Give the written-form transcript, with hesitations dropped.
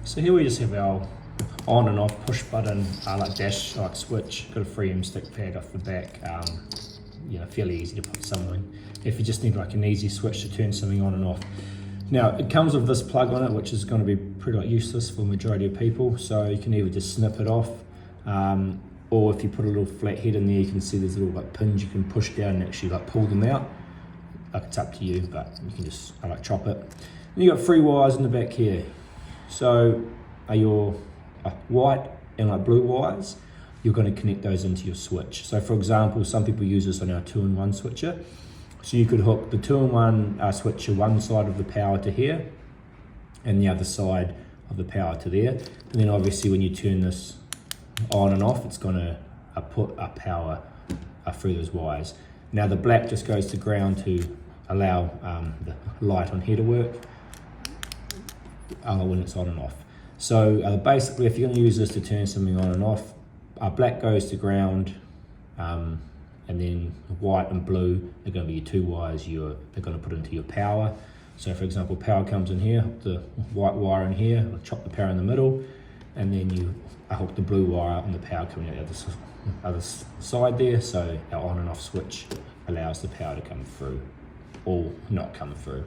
So here we just have our on and off push button, like dash, like switch. Got a 3M stick pad off the back. You know, fairly easy to put somewhere. If you just need like an easy switch to turn something on and off. Now it comes with this plug on it, which is going to be pretty useless for the majority of people. So you can either just snip it off, or if you put a little flat head in there, you can see there's little like pins you can push down and actually like pull them out. Like it's up to you, but you can just like chop it. And you got 3 wires in the back here. So are your white and like blue wires, you're going to connect those into your switch. So for example, some people use this on our 2-in-1 switcher. So you could hook the 2-in-1 switcher one side of the power to here and the other side of the power to there. And then obviously when you turn this on and off, it's going to put a power through those wires. Now the black just goes to ground to allow the light on here to work when it's on and off. So basically, if you're going to use this to turn something on and off, black goes to ground, and then white and blue are going to be your 2 wires they're going to put into your power. So for example, power comes in here, the white wire in here, I'll chop the power in the middle, and then you hook the blue wire and the power coming out the other side there. So our on and off switch allows the power to come through or not come through.